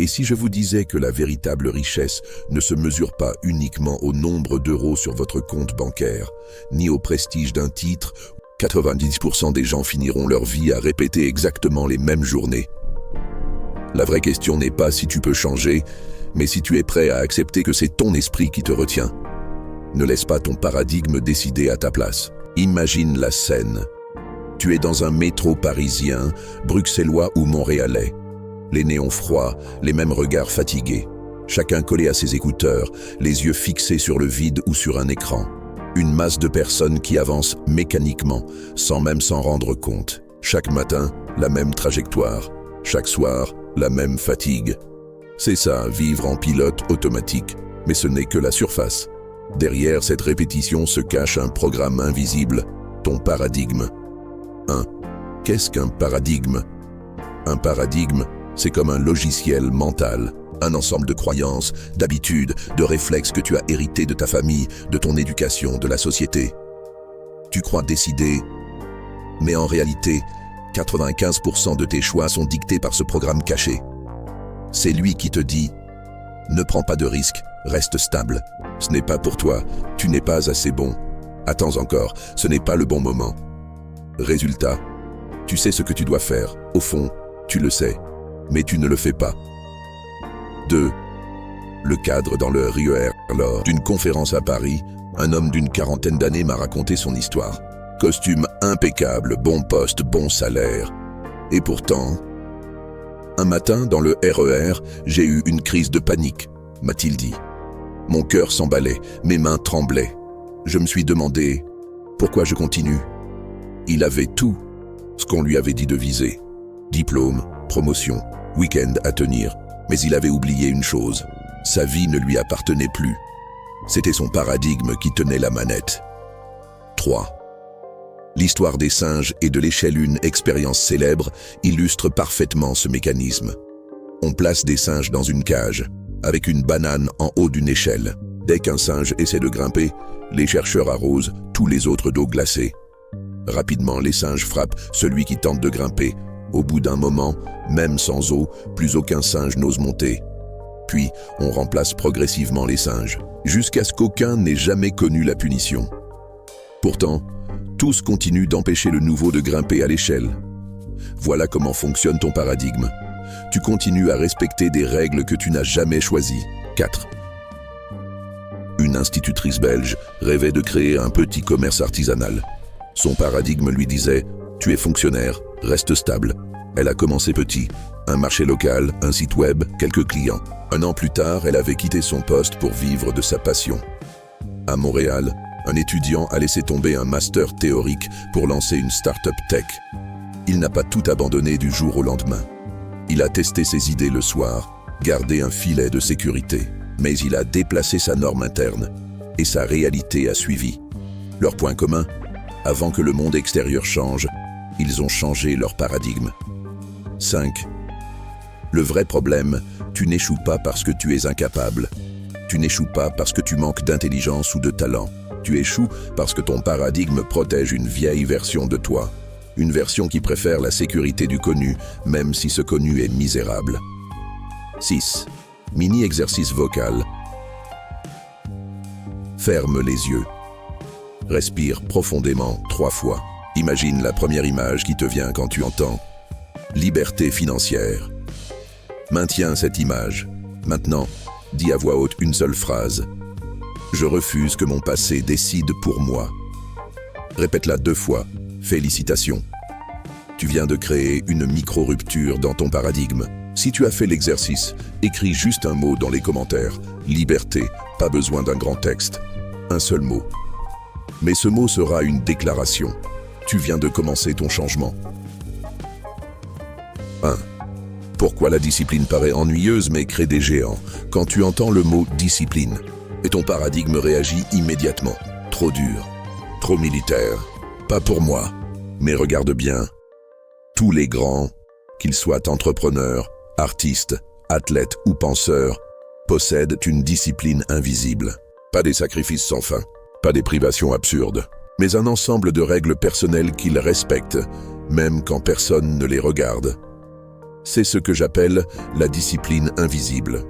Et si je vous disais que la véritable richesse ne se mesure pas uniquement au nombre d'euros sur votre compte bancaire, ni au prestige d'un titre, 90% des gens finiront leur vie à répéter exactement les mêmes journées. La vraie question n'est pas si tu peux changer, mais si tu es prêt à accepter que c'est ton esprit qui te retient. Ne laisse pas ton paradigme décider à ta place. Imagine la scène. Tu es dans un métro parisien, bruxellois ou montréalais. Les néons froids, les mêmes regards fatigués. Chacun collé à ses écouteurs, les yeux fixés sur le vide ou sur un écran. Une masse de personnes qui avancent mécaniquement, sans même s'en rendre compte. Chaque matin, la même trajectoire. Chaque soir, la même fatigue. C'est ça, vivre en pilote automatique. Mais ce n'est que la surface. Derrière cette répétition se cache un programme invisible, ton paradigme. 1. Qu'est-ce qu'un paradigme? Un paradigme, c'est comme un logiciel mental, un ensemble de croyances, d'habitudes, de réflexes que tu as hérités de ta famille, de ton éducation, de la société. Tu crois décider, mais en réalité, 95% de tes choix sont dictés par ce programme caché. C'est lui qui te dit « Ne prends pas de risques, reste stable. Ce n'est pas pour toi, tu n'es pas assez bon. Attends encore, ce n'est pas le bon moment. » Résultat, tu sais ce que tu dois faire. Au fond, tu le sais, mais tu ne le fais pas. 2. Le cadre dans le RER. Lors d'une conférence à Paris, un homme d'une quarantaine d'années m'a raconté son histoire. Costume impeccable, bon poste, bon salaire. Et pourtant, un matin, dans le RER, j'ai eu une crise de panique, m'a-t-il dit. Mon cœur s'emballait, mes mains tremblaient. Je me suis demandé pourquoi je continue. Il avait tout ce qu'on lui avait dit de viser. Diplôme, promotion, week-end à tenir. Mais il avait oublié une chose. Sa vie ne lui appartenait plus. C'était son paradigme qui tenait la manette. 3. L'histoire des singes et de l'échelle, une expérience célèbre, illustre parfaitement ce mécanisme. On place des singes dans une cage, avec une banane en haut d'une échelle. Dès qu'un singe essaie de grimper, les chercheurs arrosent tous les autres d'eau glacée. Rapidement, les singes frappent celui qui tente de grimper. Au bout d'un moment, même sans eau, plus aucun singe n'ose monter. Puis, on remplace progressivement les singes, jusqu'à ce qu'aucun n'ait jamais connu la punition. Pourtant, tous continuent d'empêcher le nouveau de grimper à l'échelle. Voilà comment fonctionne ton paradigme. Tu continues à respecter des règles que tu n'as jamais choisies. 4. Une institutrice belge rêvait de créer un petit commerce artisanal. Son paradigme lui disait « Tu es fonctionnaire, reste stable ». Elle a commencé petit. Un marché local, un site web, quelques clients. 1 an plus tard, elle avait quitté son poste pour vivre de sa passion. À Montréal, un étudiant a laissé tomber un master théorique pour lancer une start-up tech. Il n'a pas tout abandonné du jour au lendemain. Il a testé ses idées le soir, gardé un filet de sécurité. Mais il a déplacé sa norme interne. Et sa réalité a suivi. Leur point commun, avant que le monde extérieur change, ils ont changé leur paradigme. 5. Le vrai problème, tu n'échoues pas parce que tu es incapable. Tu n'échoues pas parce que tu manques d'intelligence ou de talent. Tu échoues parce que ton paradigme protège une vieille version de toi. Une version qui préfère la sécurité du connu, même si ce connu est misérable. 6. Mini-exercice vocal. Ferme les yeux. Respire profondément 3 fois. Imagine la première image qui te vient quand tu entends « liberté financière ». Maintiens cette image. Maintenant, dis à voix haute une seule phrase. « Je refuse que mon passé décide pour moi ». Répète-la 2 fois. Félicitations. Tu viens de créer une micro-rupture dans ton paradigme. Si tu as fait l'exercice, écris juste un mot dans les commentaires. Liberté, pas besoin d'un grand texte. Un seul mot. Mais ce mot sera une déclaration. Tu viens de commencer ton changement. 1. Pourquoi la discipline paraît ennuyeuse mais crée des géants quand tu entends le mot discipline et ton paradigme réagit immédiatement. Trop dur, trop militaire, pas pour moi. Mais regarde bien, tous les grands, qu'ils soient entrepreneurs, artistes, athlètes ou penseurs, possèdent une discipline invisible. Pas des sacrifices sans fin, pas des privations absurdes, mais un ensemble de règles personnelles qu'ils respectent, même quand personne ne les regarde. C'est ce que j'appelle la discipline invisible.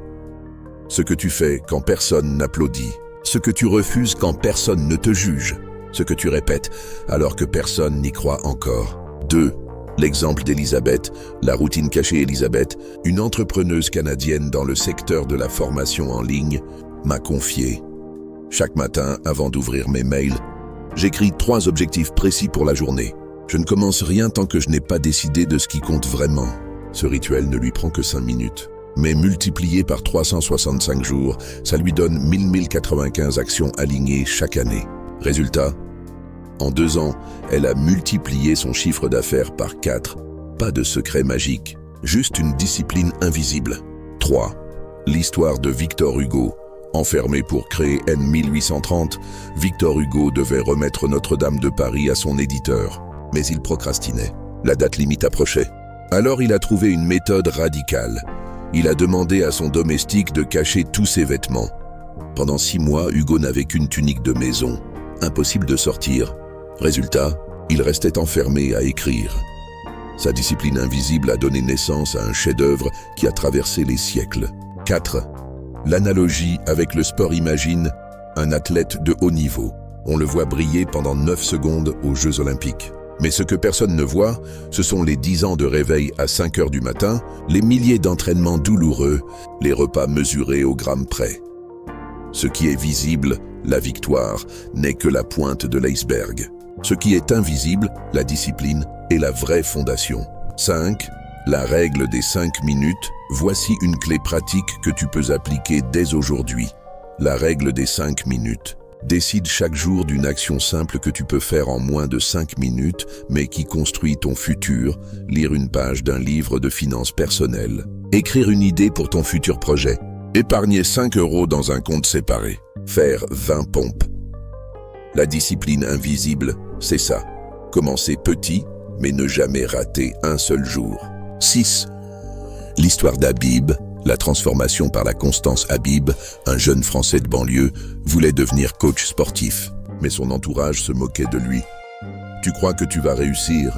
Ce que tu fais quand personne n'applaudit. Ce que tu refuses quand personne ne te juge. Ce que tu répètes alors que personne n'y croit encore. 2. L'exemple d'Elisabeth, la routine cachée Elisabeth, une entrepreneuse canadienne dans le secteur de la formation en ligne, m'a confié. Chaque matin, avant d'ouvrir mes mails, j'écris 3 objectifs précis pour la journée. Je ne commence rien tant que je n'ai pas décidé de ce qui compte vraiment. Ce rituel ne lui prend que 5 minutes. Mais multiplié par 365 jours, ça lui donne 1095 actions alignées chaque année. Résultat, en 2 ans, elle a multiplié son chiffre d'affaires par 4. Pas de secret magique, juste une discipline invisible. 3. L'histoire de Victor Hugo. Enfermé pour créer N 1830, Victor Hugo devait remettre Notre-Dame de Paris à son éditeur. Mais il procrastinait. La date limite approchait. Alors il a trouvé une méthode radicale. Il a demandé à son domestique de cacher tous ses vêtements. Pendant 6 mois, Hugo n'avait qu'une tunique de maison. Impossible de sortir. Résultat, il restait enfermé à écrire. Sa discipline invisible a donné naissance à un chef-d'œuvre qui a traversé les siècles. 4. L'analogie avec le sport. Imagine un athlète de haut niveau. On le voit briller pendant 9 secondes aux Jeux Olympiques. Mais ce que personne ne voit, ce sont les 10 ans de réveil à 5 heures du matin, les milliers d'entraînements douloureux, les repas mesurés au gramme près. Ce qui est visible, la victoire, n'est que la pointe de l'iceberg. Ce qui est invisible, la discipline, est la vraie fondation. 5. La règle des 5 minutes. Voici une clé pratique que tu peux appliquer dès aujourd'hui. La règle des 5 minutes. Décide chaque jour d'une action simple que tu peux faire en moins de 5 minutes, mais qui construit ton futur. Lire une page d'un livre de finances personnelles. Écrire une idée pour ton futur projet. Épargner 5 € dans un compte séparé. Faire 20 pompes. La discipline invisible, c'est ça. Commencer petit, mais ne jamais rater un seul jour. 6. L'histoire d'Habib. La transformation par la constance. Habib, un jeune Français de banlieue, voulait devenir coach sportif, mais son entourage se moquait de lui. Tu crois que tu vas réussir?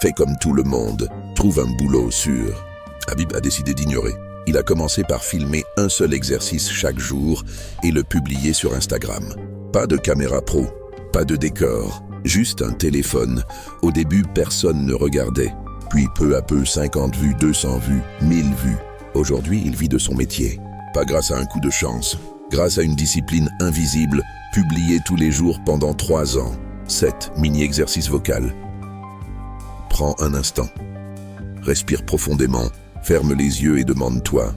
Fais comme tout le monde, trouve un boulot sûr. Habib a décidé d'ignorer. Il a commencé par filmer un seul exercice chaque jour et le publier sur Instagram. Pas de caméra pro, pas de décor, juste un téléphone. Au début, personne ne regardait. Puis peu à peu, 50 vues, 200 vues, 1000 vues. Aujourd'hui, il vit de son métier. Pas grâce à un coup de chance, grâce à une discipline invisible, publiée tous les jours pendant 3 ans. 7. Mini-exercice vocal. Prends un instant. Respire profondément, ferme les yeux et demande-toi: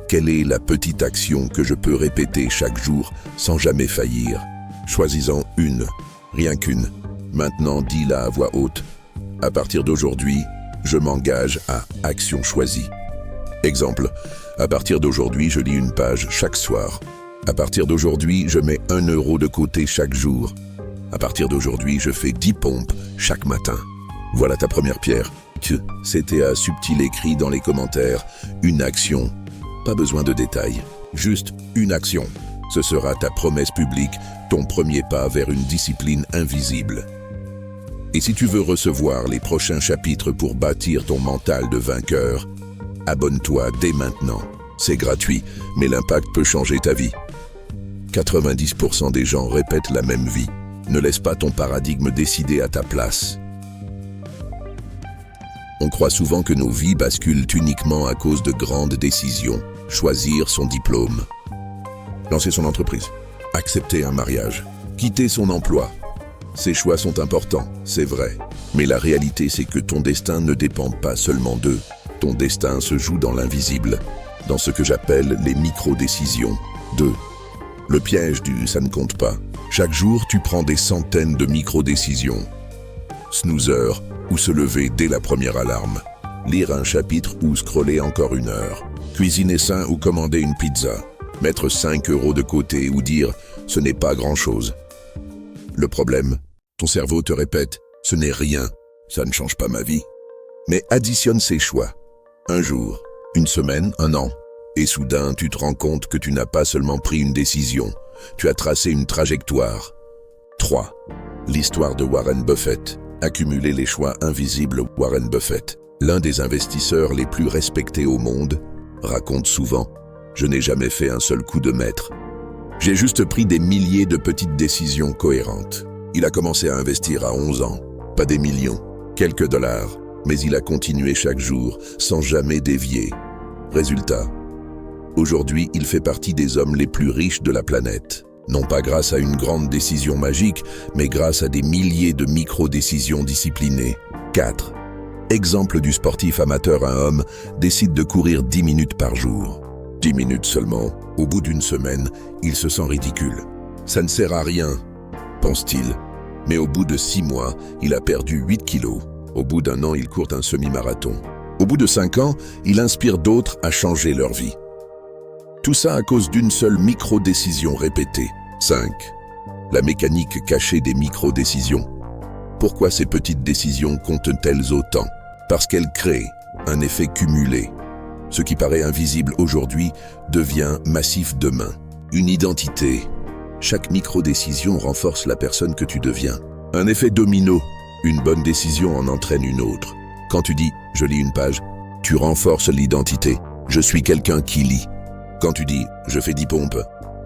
quelle est la petite action que je peux répéter chaque jour sans jamais faillir? Choisis-en une, rien qu'une. Maintenant, dis-la à voix haute. À partir d'aujourd'hui, je m'engage à action choisie. Exemple, à partir d'aujourd'hui, je lis une page chaque soir. À partir d'aujourd'hui, je mets 1 € de côté chaque jour. À partir d'aujourd'hui, je fais 10 pompes chaque matin. Voilà ta première pierre. C'était à subtil écrit dans les commentaires. Une action. Pas besoin de détails. Juste une action. Ce sera ta promesse publique, ton premier pas vers une discipline invisible. Et si tu veux recevoir les prochains chapitres pour bâtir ton mental de vainqueur, abonne-toi dès maintenant. C'est gratuit, mais l'impact peut changer ta vie. 90% des gens répètent la même vie. Ne laisse pas ton paradigme décider à ta place. On croit souvent que nos vies basculent uniquement à cause de grandes décisions. Choisir son diplôme, lancer son entreprise, accepter un mariage, quitter son emploi. Ces choix sont importants, c'est vrai. Mais la réalité, c'est que ton destin ne dépend pas seulement d'eux. Ton destin se joue dans l'invisible, dans ce que j'appelle les micro-décisions. 2. Le piège du « ça ne compte pas ». Chaque jour, tu prends des centaines de micro-décisions. Snoozer, ou se lever dès la première alarme. Lire un chapitre ou scroller encore 1 heure. Cuisiner sain ou commander une pizza. Mettre 5 € de côté ou dire « ce n'est pas grand-chose ». Le problème, ton cerveau te répète « ce n'est rien, ça ne change pas ma vie ». Mais additionne ces choix. 1 jour, 1 semaine, 1 an. Et soudain, tu te rends compte que tu n'as pas seulement pris une décision, tu as tracé une trajectoire. 3. L'histoire de Warren Buffett. Accumuler les choix invisibles. Warren Buffett, L'un des investisseurs les plus respectés au monde raconte souvent « Je n'ai jamais fait un seul coup de maître. J'ai juste pris des milliers de petites décisions cohérentes. » Il a commencé à investir à 11 ans, pas des millions, quelques dollars, mais il a continué chaque jour, sans jamais dévier. Résultat, aujourd'hui, il fait partie des hommes les plus riches de la planète. Non pas grâce à une grande décision magique, mais grâce à des milliers de micro-décisions disciplinées. 4. Exemple du sportif amateur. Un homme décide de courir 10 minutes par jour. 10 minutes seulement. Au bout d'une semaine, il se sent ridicule. Ça ne sert à rien, pense-t-il. Mais au bout de 6 mois, il a perdu 8 kilos. Au bout d'un an, il court un semi-marathon. Au bout de 5 ans, il inspire d'autres à changer leur vie. Tout ça à cause d'une seule micro-décision répétée. 5. La mécanique cachée des micro-décisions. Pourquoi ces petites décisions comptent-elles autant? Parce qu'elles créent un effet cumulé. Ce qui paraît invisible aujourd'hui devient massif demain. Une identité. Chaque micro-décision renforce la personne que tu deviens. Un effet domino. Une bonne décision en entraîne une autre. Quand tu dis « je lis une page », tu renforces l'identité. « Je suis quelqu'un qui lit ». Quand tu dis « je fais 10 pompes »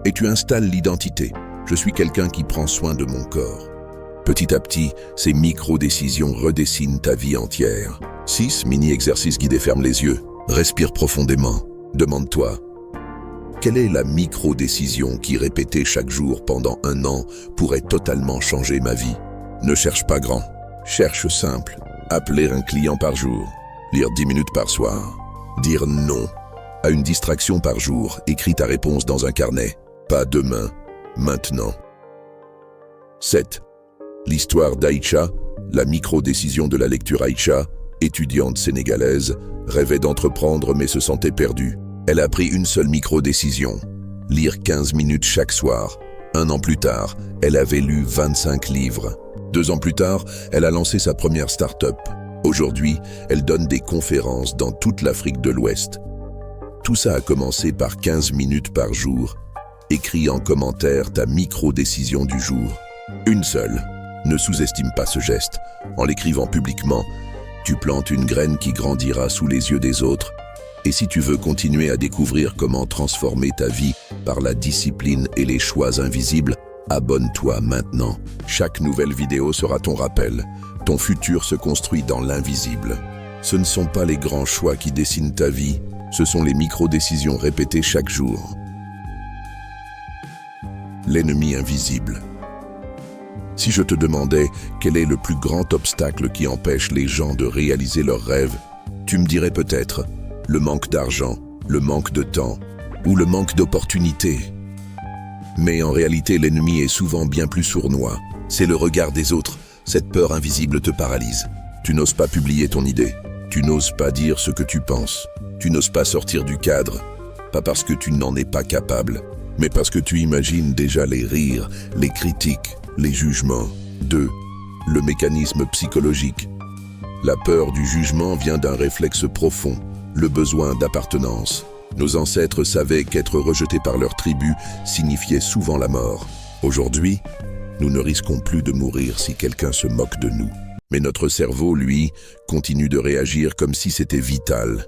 et tu installes l'identité. « Je suis quelqu'un qui prend soin de mon corps ». Petit à petit, ces micro-décisions redessinent ta vie entière. 6. Mini-exercice guidé. Ferme les yeux. Respire profondément. Demande-toi, quelle est la micro-décision qui, répétée chaque jour pendant 1 an, pourrait totalement changer ma vie? Ne cherche pas grand. Cherche simple. Appeler un client par jour. Lire 10 minutes par soir. Dire non à une distraction par jour. Écris ta réponse dans un carnet. Pas demain, maintenant. 7. L'histoire d'Aïcha, la micro-décision de la lecture. Aïcha, étudiante sénégalaise, rêvait d'entreprendre mais se sentait perdue. Elle a pris une seule micro-décision, lire 15 minutes chaque soir. 1 an plus tard, elle avait lu 25 livres. 2 ans plus tard, elle a lancé sa première start-up. Aujourd'hui, elle donne des conférences dans toute l'Afrique de l'Ouest. Tout ça a commencé par 15 minutes par jour. Écris en commentaire ta micro-décision du jour. Une seule. Ne sous-estime pas ce geste. En l'écrivant publiquement, tu plantes une graine qui grandira sous les yeux des autres. Et si tu veux continuer à découvrir comment transformer ta vie par la discipline et les choix invisibles, abonne-toi maintenant. Chaque nouvelle vidéo sera ton rappel. Ton futur se construit dans l'invisible. Ce ne sont pas les grands choix qui dessinent ta vie, ce sont les micro-décisions répétées chaque jour. L'ennemi invisible. Si je te demandais quel est le plus grand obstacle qui empêche les gens de réaliser leurs rêves, tu me dirais peut-être le manque d'argent, le manque de temps ou le manque d'opportunités. Mais en réalité, l'ennemi est souvent bien plus sournois. C'est le regard des autres. Cette peur invisible te paralyse. Tu n'oses pas publier ton idée. Tu n'oses pas dire ce que tu penses. Tu n'oses pas sortir du cadre. Pas parce que tu n'en es pas capable, mais parce que tu imagines déjà les rires, les critiques, les jugements. 2. Le mécanisme psychologique. La peur du jugement vient d'un réflexe profond, le besoin d'appartenance. Nos ancêtres savaient qu'être rejetés par leur tribu signifiait souvent la mort. Aujourd'hui, nous ne risquons plus de mourir si quelqu'un se moque de nous. Mais notre cerveau, lui, continue de réagir comme si c'était vital.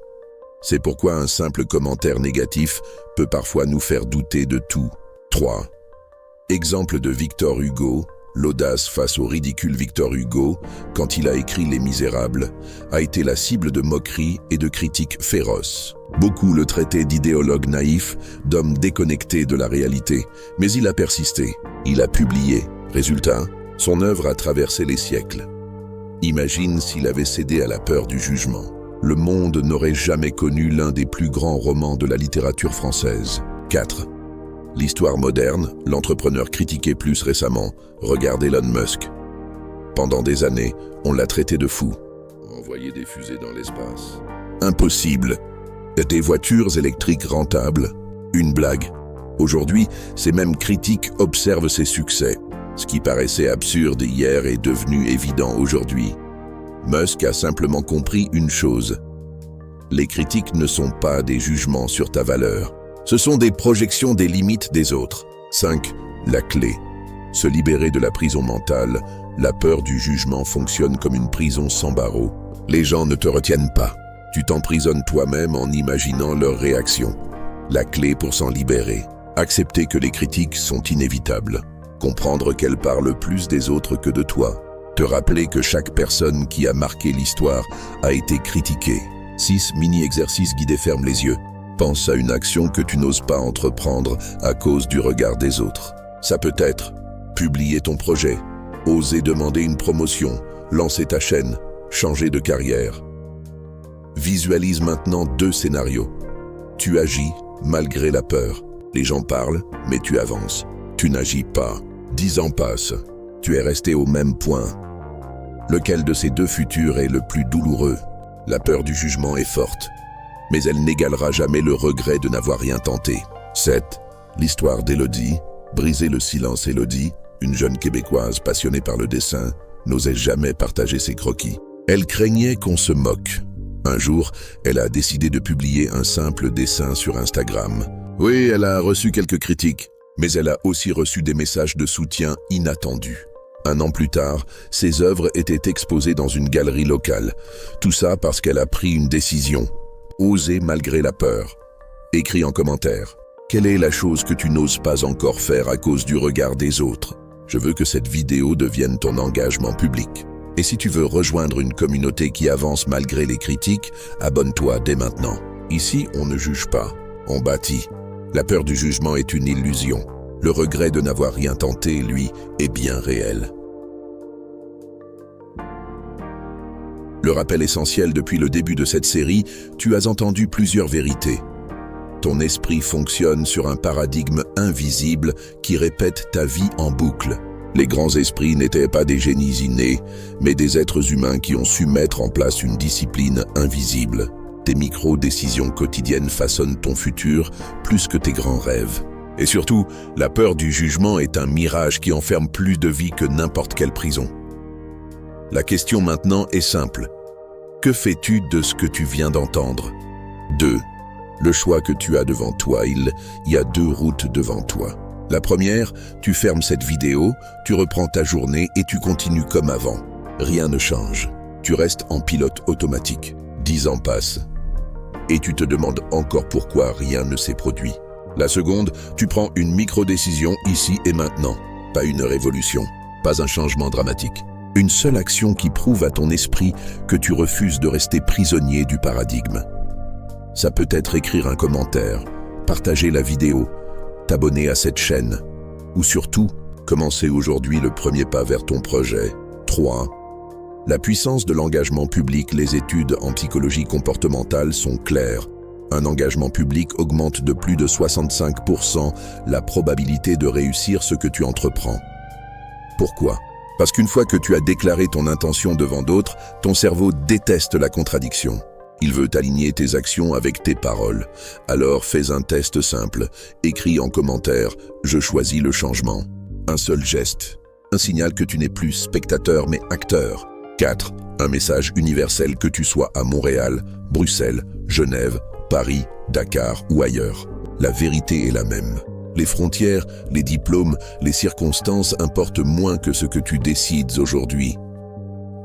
C'est pourquoi un simple commentaire négatif peut parfois nous faire douter de tout. 3. Exemple de Victor Hugo, l'audace face au ridicule. Victor Hugo, quand il a écrit Les Misérables, a été la cible de moqueries et de critiques féroces. Beaucoup le traitaient d'idéologue naïf, d'homme déconnecté de la réalité, mais il a persisté, il a publié. Résultat, son œuvre a traversé les siècles. Imagine s'il avait cédé à la peur du jugement. Le monde n'aurait jamais connu l'un des plus grands romans de la littérature française. 4. L'histoire moderne, l'entrepreneur critiqué plus récemment, regarde Elon Musk. Pendant des années, on l'a traité de fou. Envoyer des fusées dans l'espace. Impossible. Des voitures électriques rentables. Une blague. Aujourd'hui, ces mêmes critiques observent ses succès. Ce qui paraissait absurde hier est devenu évident aujourd'hui. Musk a simplement compris une chose. Les critiques ne sont pas des jugements sur ta valeur. Ce sont des projections des limites des autres. 5. La clé. Se libérer de la prison mentale. La peur du jugement fonctionne comme une prison sans barreaux. Les gens ne te retiennent pas. Tu t'emprisonnes toi-même en imaginant leurs réactions. La clé pour s'en libérer. Accepter que les critiques sont inévitables. Comprendre qu'elles parlent plus des autres que de toi. Te rappeler que chaque personne qui a marqué l'histoire a été critiquée. 6 mini-exercices guidés. Ferme les yeux. Pense à une action que tu n'oses pas entreprendre à cause du regard des autres. Ça peut être publier ton projet, oser demander une promotion, lancer ta chaîne, changer de carrière. Visualise maintenant 2 scénarios. Tu agis malgré la peur. Les gens parlent, mais tu avances. Tu n'agis pas. 10 ans passent. Tu es resté au même point. Lequel de ces 2 futurs est le plus douloureux? La peur du jugement est forte, mais elle n'égalera jamais le regret de n'avoir rien tenté. 7. L'histoire d'Élodie. Briser le silence. Élodie, une jeune Québécoise passionnée par le dessin, n'osait jamais partager ses croquis. Elle craignait qu'on se moque. Un jour, elle a décidé de publier un simple dessin sur Instagram. Oui, elle a reçu quelques critiques, mais elle a aussi reçu des messages de soutien inattendus. 1 an plus tard, ses œuvres étaient exposées dans une galerie locale. Tout ça parce qu'elle a pris une décision. Oser malgré la peur. Écris en commentaire. Quelle est la chose que tu n'oses pas encore faire à cause du regard des autres? Je veux que cette vidéo devienne ton engagement public. Et si tu veux rejoindre une communauté qui avance malgré les critiques, abonne-toi dès maintenant. Ici, on ne juge pas, on bâtit. La peur du jugement est une illusion. Le regret de n'avoir rien tenté, lui, est bien réel. Le rappel essentiel depuis le début de cette série, tu as entendu plusieurs vérités. Ton esprit fonctionne sur un paradigme invisible qui répète ta vie en boucle. Les grands esprits n'étaient pas des génies innés, mais des êtres humains qui ont su mettre en place une discipline invisible. Tes micro-décisions quotidiennes façonnent ton futur plus que tes grands rêves. Et surtout, la peur du jugement est un mirage qui enferme plus de vie que n'importe quelle prison. La question maintenant est simple. Que fais-tu de ce que tu viens d'entendre? 2. Le choix que tu as devant toi, il y a 2 routes devant toi. La première, tu fermes cette vidéo, tu reprends ta journée et tu continues comme avant. Rien ne change. Tu restes en pilote automatique. 10 ans passent. Et tu te demandes encore pourquoi rien ne s'est produit. La seconde, tu prends une micro-décision ici et maintenant. Pas une révolution, pas un changement dramatique. Une seule action qui prouve à ton esprit que tu refuses de rester prisonnier du paradigme. Ça peut être écrire un commentaire, partager la vidéo, t'abonner à cette chaîne, ou surtout, commencer aujourd'hui le premier pas vers ton projet. 3. La puissance de l'engagement public. Les études en psychologie comportementale sont claires. Un engagement public augmente de plus de 65% la probabilité de réussir ce que tu entreprends. Pourquoi? Parce qu'une fois que tu as déclaré ton intention devant d'autres, ton cerveau déteste la contradiction. Il veut aligner tes actions avec tes paroles. Alors fais un test simple. Écris en commentaire « Je choisis le changement ». Un seul geste. Un signal que tu n'es plus spectateur mais acteur. 4. Un message universel, que tu sois à Montréal, Bruxelles, Genève, Paris, Dakar ou ailleurs. La vérité est la même. Les frontières, les diplômes, les circonstances importent moins que ce que tu décides aujourd'hui.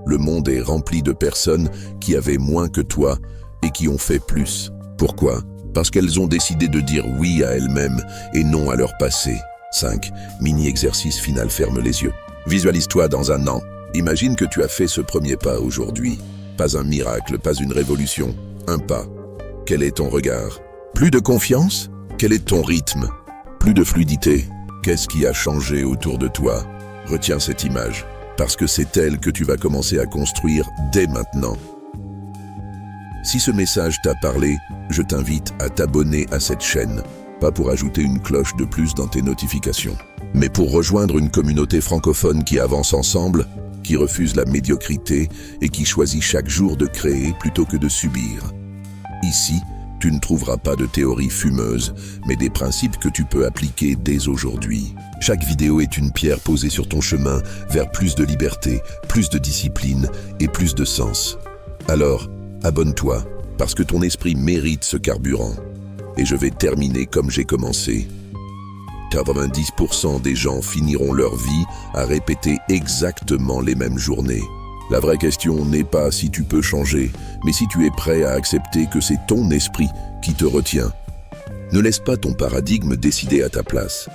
Le monde est rempli de personnes qui avaient moins que toi et qui ont fait plus. Pourquoi? Parce qu'elles ont décidé de dire oui à elles-mêmes et non à leur passé. 5. Mini-exercice final. Ferme les yeux. Visualise-toi dans un an. Imagine que tu as fait ce premier pas aujourd'hui. Pas un miracle, pas une révolution. Un pas. Quel est ton regard? Plus de confiance? Quel est ton rythme? Plus de fluidité? Qu'est-ce qui a changé autour de toi? Retiens cette image, parce que c'est elle que tu vas commencer à construire dès maintenant. Si ce message t'a parlé, je t'invite à t'abonner à cette chaîne, pas pour ajouter une cloche de plus dans tes notifications, mais pour rejoindre une communauté francophone qui avance ensemble, qui refuse la médiocrité et qui choisit chaque jour de créer plutôt que de subir. Ici, tu ne trouveras pas de théories fumeuses, mais des principes que tu peux appliquer dès aujourd'hui. Chaque vidéo est une pierre posée sur ton chemin vers plus de liberté, plus de discipline et plus de sens. Alors, abonne-toi, parce que ton esprit mérite ce carburant. Et je vais terminer comme j'ai commencé. 90% des gens finiront leur vie à répéter exactement les mêmes journées. La vraie question n'est pas si tu peux changer, mais si tu es prêt à accepter que c'est ton esprit qui te retient. Ne laisse pas ton paradigme décider à ta place.